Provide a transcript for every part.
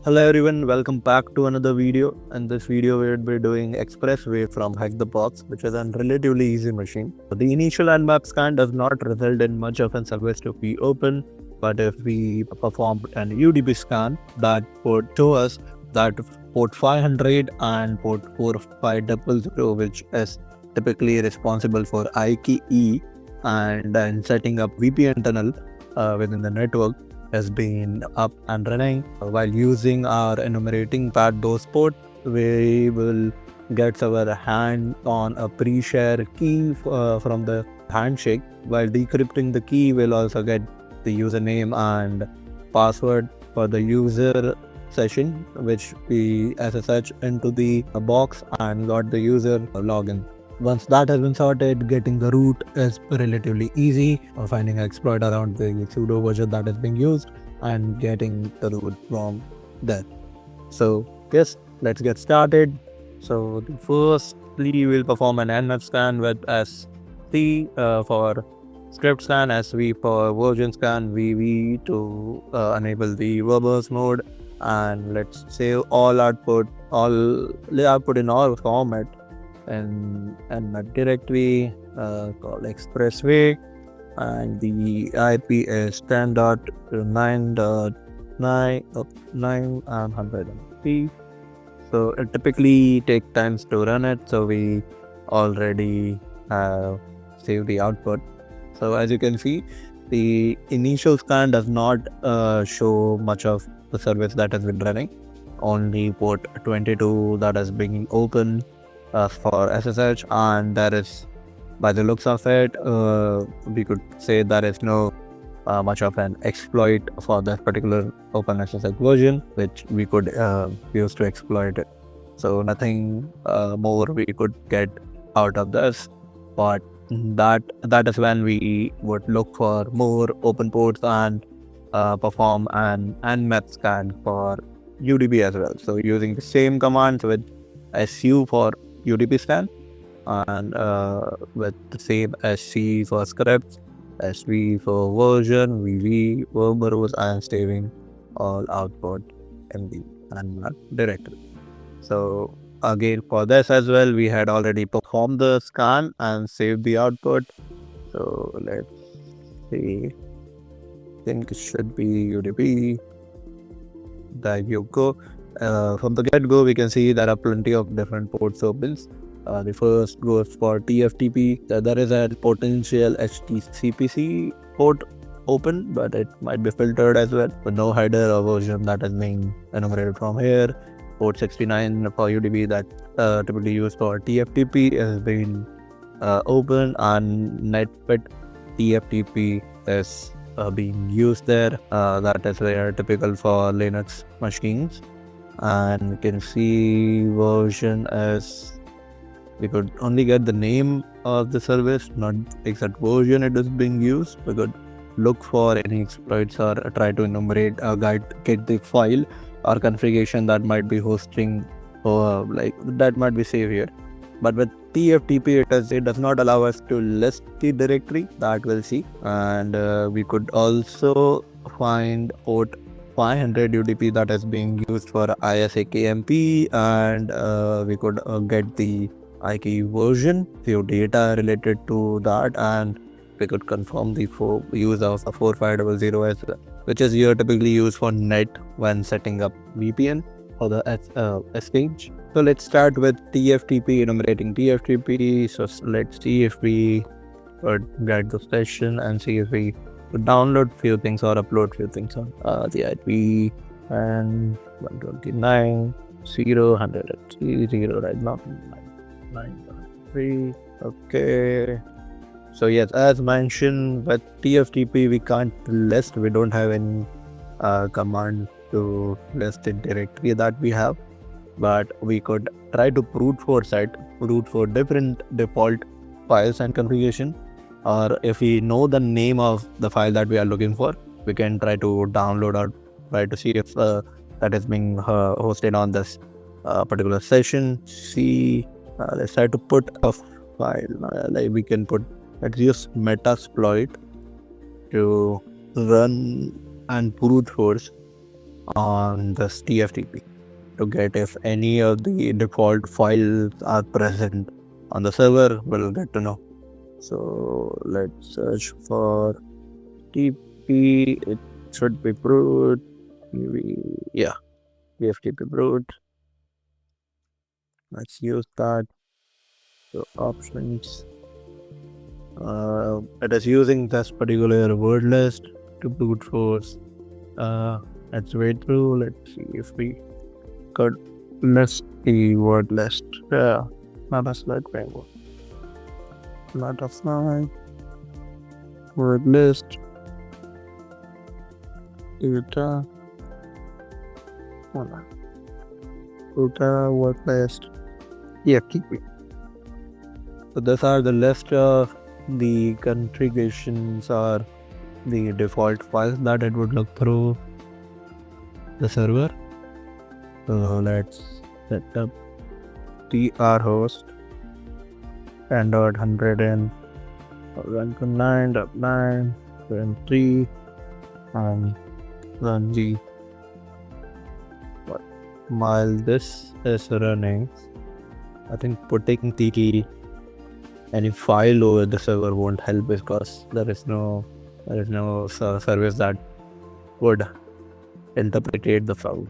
Hello everyone, welcome back to another video. In this video, we will be doing Expressway from Hack the Box, which is a relatively easy machine. The initial Nmap scan does not result in much of a service to be open, but if we perform an UDP scan, that would show us that port 500 and port 4500, which is typically responsible for IKE and then setting up VPN tunnel within the network, has been up and running. While using our enumerating pad those port, we will get our hand on a pre-share key from the handshake. While decrypting the key, we'll also get the username and password for the user session, which we SSH into the box and got the user login. Once that has been sorted, getting the root is relatively easy, finding an exploit around the pseudo version that is being used and getting the root from there. So yes, let's get started. So firstly, we'll perform an Nmap scan with SC for script scan, SV for version scan, VV to enable the verbose mode, and let's save all output in all format and a directory called Expressway, and the IP is 10.9.9 and 100. So it typically takes times to run it, so we already have saved the output. So as you can see, the initial scan does not show much of the service that has been running. Only port 22 that is being open for SSH, and that is, by the looks of it, we could say there is no much of an exploit for that particular OpenSSH version, which we could use to exploit it. So nothing more we could get out of this, but that is when we would look for more open ports and perform an Nmap scan for UDP as well. So using the same commands with SU for UDP scan and with the same SC for scripts, SV for version, VV, verbose, and saving all output in the Nmap directory. So again, for this as well, we had already performed the scan and saved the output. So let's see. I think it should be UDP. There you go. From the get-go, we can see there are plenty of different ports opens. The first goes for TFTP. There is a potential HTCPC port open, but it might be filtered as well with no header or version that is being enumerated from here. Port 69 for UDP that typically used for TFTP has been open, and NetBit TFTP is being used there. That is very typical for Linux machines. And you can see version as we could only get the name of the service, not exact version it is being used. We could look for any exploits or try to enumerate a guide, get the file or configuration that might be hosting or that might be saved here. But with TFTP, it does not allow us to list the directory that we'll see, and we could also find port 500 UDP that is being used for ISAKMP, and we could get the IKE version, few data related to that, and we could confirm the use of a 4500 as well, which is here typically used for net when setting up VPN for the exchange. So let's start with TFTP, enumerating TFTP. So let's see if we could get the session and see if we could download few things or upload few things on the IP and 129.0.100.0 right now. 9.3. Okay. So yes, as mentioned, with TFTP we can't list. We don't have any command to list the directory that we have, but we could try to brute force different default files and configuration, or if we know the name of the file that we are looking for, we can try to download or try to see if that is being hosted on this particular session. See, let's try to put a file, we can put, let's use Metasploit to run and brute force on this TFTP to get if any of the default files are present on the server. We'll get to know. So let's search for TP. It should be root. Yeah, TFTP root. Let's use that. So options. It is using this particular word list to brute force. Let's wait through. Let's see if we could list the word list. Yeah, not a slide framework. Not a fly. Word list. Uta. Uta word list. Yeah, keep it. So these are the list of the configurations or the default files that it would look through the server. So let's set up tr host standard 100 and 129.9.3 and run g. While this is running, I think putting any file over the server won't help because there is no service that would interpret the file.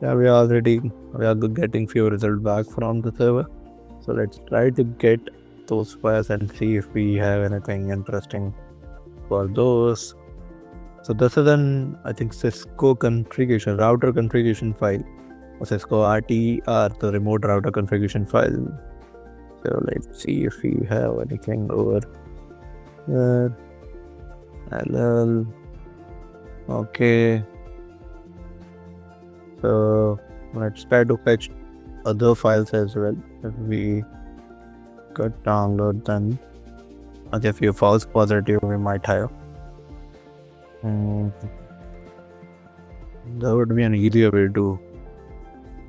Yeah, we are getting few results back from the server. So let's try to get those files and see if we have anything interesting for those. So this is I think Cisco configuration, router configuration file. Or Cisco RTR, the remote router configuration file. So let's see if we have anything over there. LL. Okay. So let's try to fetch other files as well. If we could download them. Okay, a few false positive we might have. That would be an easier way to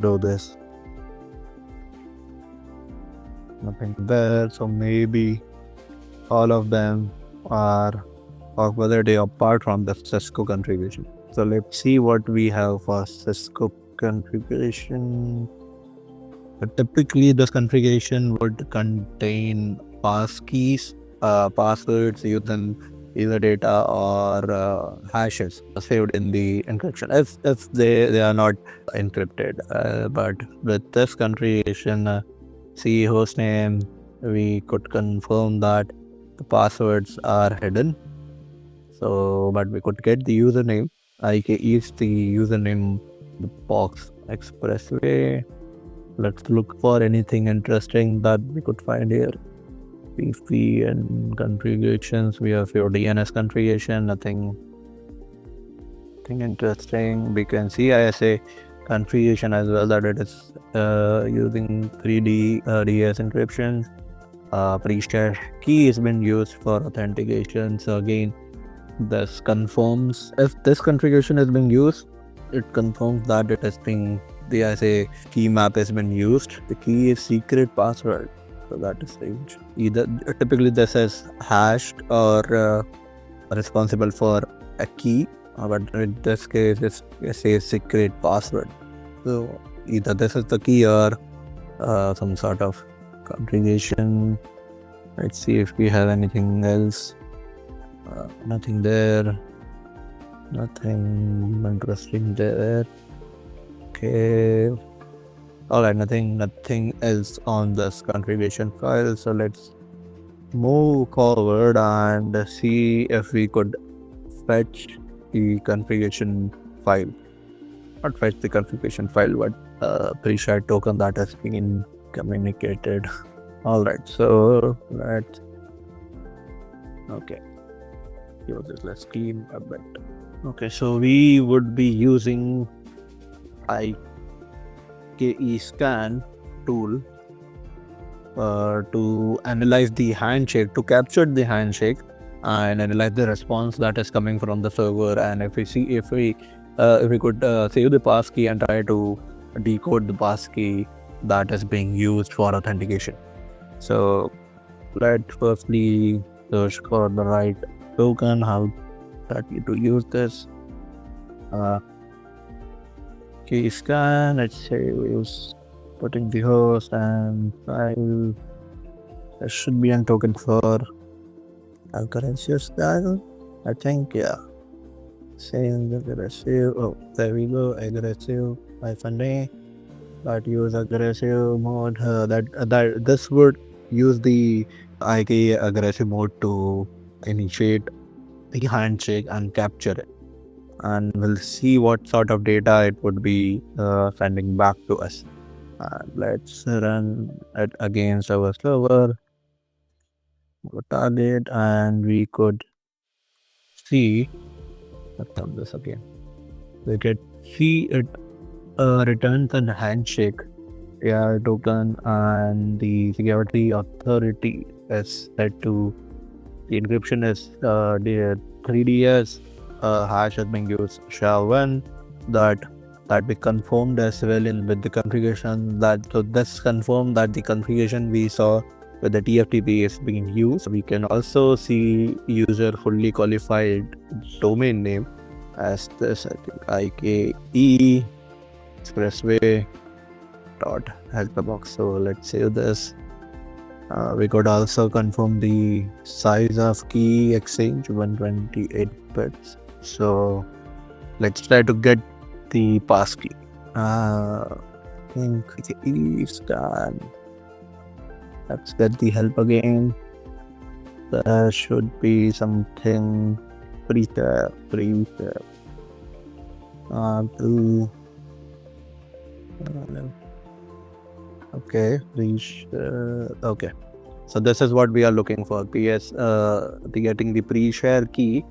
do this. Nothing there, so maybe all of them are or whether they are apart from the Cisco configuration. So let's see what we have for Cisco configuration. But typically this configuration would contain passkeys, passwords, user data or hashes saved in the encryption if they are not encrypted. But with this configuration, see hostname, we could confirm that the passwords are hidden. So, but we could get the username. IKE is the username, the box Expressway. Let's look for anything interesting that we could find here. VPN configurations. We have your DNS configuration. Nothing interesting. We can see ISA configuration as well, that it is using 3D DS encryption. Pre-shared key has been used for authentication. So again, this confirms if this configuration has been used, it confirms that it has been the ISA key map has been used. The key is secret password. So that is strange. Either typically this is hashed or responsible for a key, but in this case it says secret password. So either this is the key or some sort of configuration. Let's see if we have anything else. Nothing there. Nothing interesting there. Okay. Alright, nothing else on this configuration file. So let's move forward and see if we could fetch the configuration file. Not fetch the configuration file, but pre-shared token that has been communicated. Alright, so let's let's clean a bit. Okay, so we would be using IKE scan tool to analyze the handshake, to capture the handshake and analyze the response that is coming from the server. And if we could save the passkey and try to decode the passkey that is being used for authentication. So let's firstly search for the right token, how that to use this. key scan. Let's say we use putting the host and file. There should be a token for aggressive style. I think, yeah. Same aggressive. Oh, there we go. Aggressive -a. That use aggressive mode. That this would use the IKE aggressive mode to initiate the handshake and capture it. And we'll see what sort of data it would be sending back to us. Let's run it against our server, target, and we could see. Let's run this again. We could see it returns a handshake token, and the security authority is set to the encryption is the 3DS hash has been used SHA-1 that we confirmed as well with the configuration so this confirmed that the configuration we saw with the TFTP is being used. We can also see user fully qualified domain name as this, I think IKE Expressway .help the box. So let's save this. We could also confirm the size of key exchange 128 bits. So let's try to get the passkey. I think it's done. Let's get the help again. There should be something pre-step. Okay, okay. So this is what we are looking for. Getting the pre-share key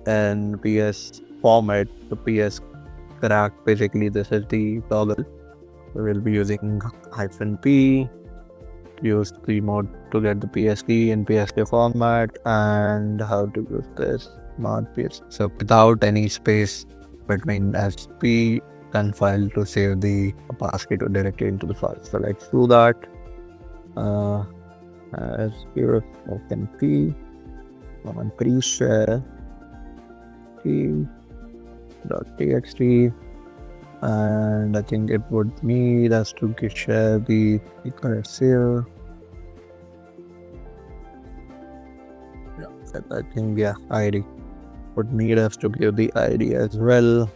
and PS format. The PS crack. Basically, this is the toggle. We will be using -p. Use the mode to get the PS key in PSK format, and how to use this mod PS. So without any space between SP and file to save the passkey to directly into the file. So let's do that. As here open P on pre-share key.txt, and I think it would need us to share the recursive. I think ID would need us to give the ID as well.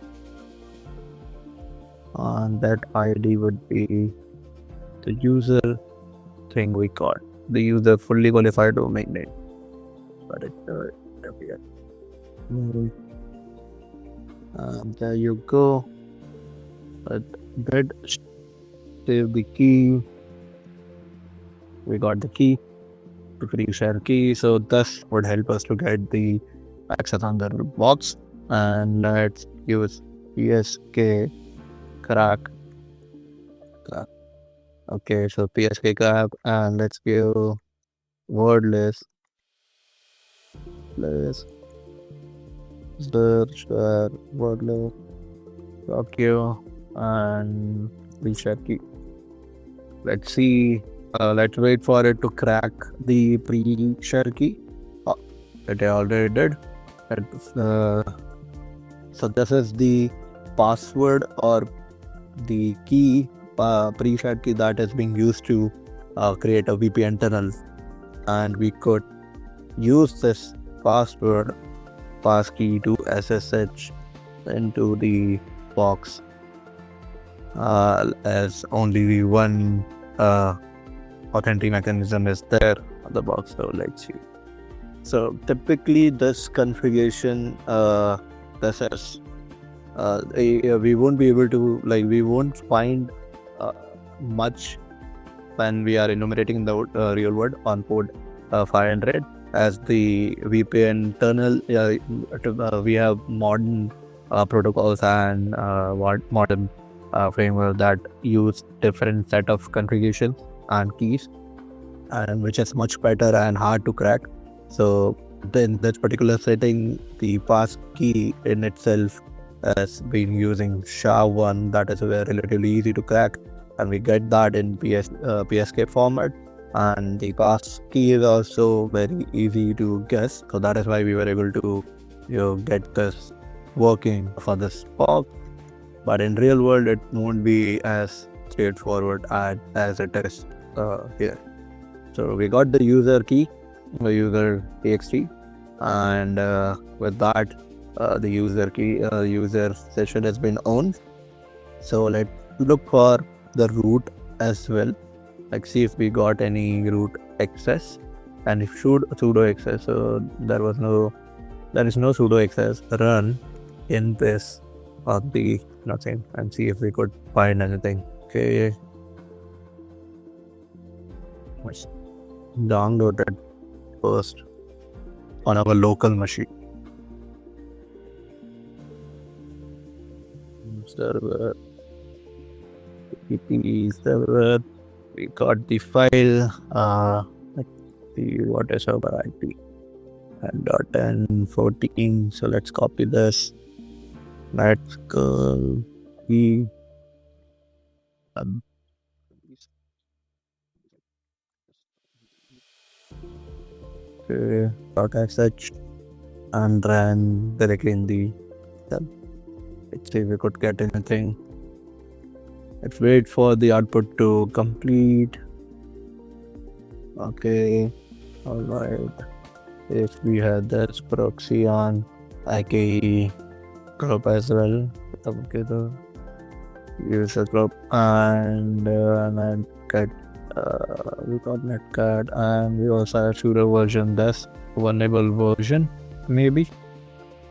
And that ID would be the user thing we got, the user fully qualified domain name. But there you go. But that save the key. We got the key, to pre-share key. So this would help us to get the access on the box. And let's use PSK crack. Okay, so PSK crack, and let's give wordless search wordless .q and pre-share key. Let's see. Let's wait for it to crack the pre-share key. It already did. So this is the password or the key, pre-share key that is being used to create a VPN tunnel, and we could use this passkey to SSH into the box as only one authentic mechanism is there on the box. So let's see. So typically this configuration, this is we won't be able to, we won't find much when we are enumerating the real world on port 500, as the VPN tunnel. We have modern protocols and modern framework that use different set of configurations and keys, and which is much better and hard to crack. So in this particular setting, the pass key in itself has been using SHA-1, that is relatively easy to crack, and we get that in PSK format. And the pass key is also very easy to guess, so that is why we were able to get this working for this box. but in real world it won't be as straightforward as it is here. So we got the user key, the user txt, and with that the user session has been owned. So let's look for the root as well, like see if we got any root access, and if sudo access, so there is no sudo access run in this of the nothing, and see if we could find anything. Okay, downloaded first on our local machine. Server, server. We got the file. Let's see what is our IP. And .1014. So let's copy this. Let's go. .sh and ran directly in the. Let's see if we could get anything. Let's wait for the output to complete. Okay, alright. If we had this proxy on IKE group as well. Okay, the user group and netcat. We got netcat, and we also have sudo version. That's vulnerable version, maybe.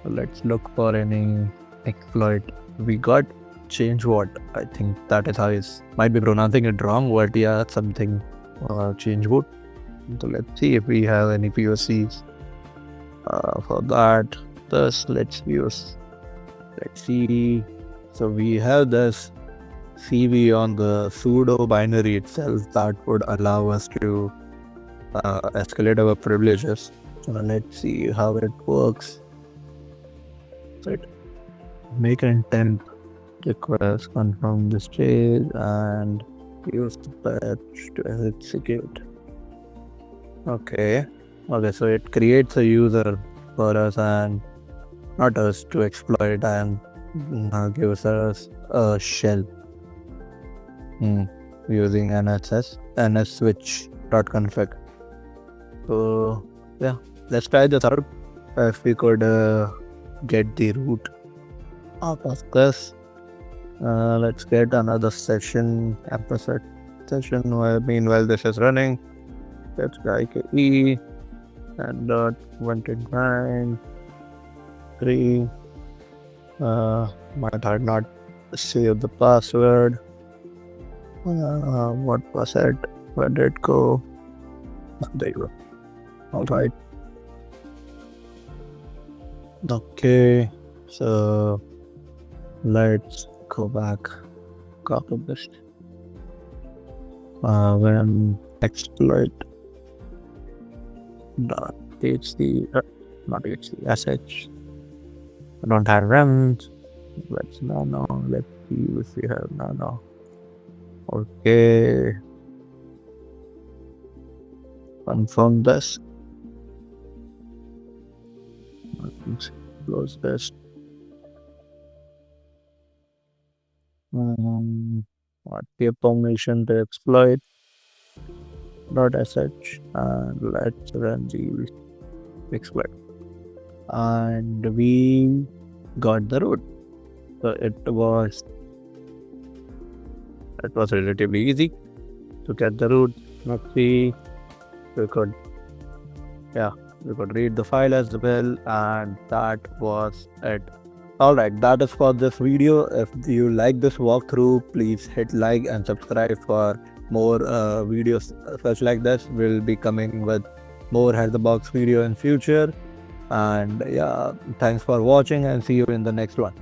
So let's look for any exploit. We got change what? I think that is how it's might be pronouncing it wrong, but yeah, something change what. So let's see if we have any POCs for that. Thus, let's see. So we have this CV on the sudo binary itself that would allow us to escalate our privileges. So let's see how it works. Right. Make an intent request, confirm the stage, and use the patch to execute. Okay, so it creates a user for us and not us to exploit, and gives us a shell using nsswitch.config. So yeah, let's try this out. If we could get the root out of this. Let's get another session, episode session. Meanwhile, this is running. Let's go IKE and .129 3. Might have not saved the password. What was it? Where did it go? There you go. Alright. Okay, so let's go back. Copy this. When exploit .txt, not txt, sh. I don't have rems. Let's no. Let's see if we have no. Okay. Confirm this. Let's close this. What the permission to exploit .sh, and let's run the exploit. And we got the root. So it was relatively easy to get the root. Let's see, we could read the file as well, and that was it. Alright, that is for this video. If you like this walkthrough, please hit like and subscribe for more videos such like this. We'll be coming with more Hack the Box video in future. And yeah, thanks for watching, and see you in the next one.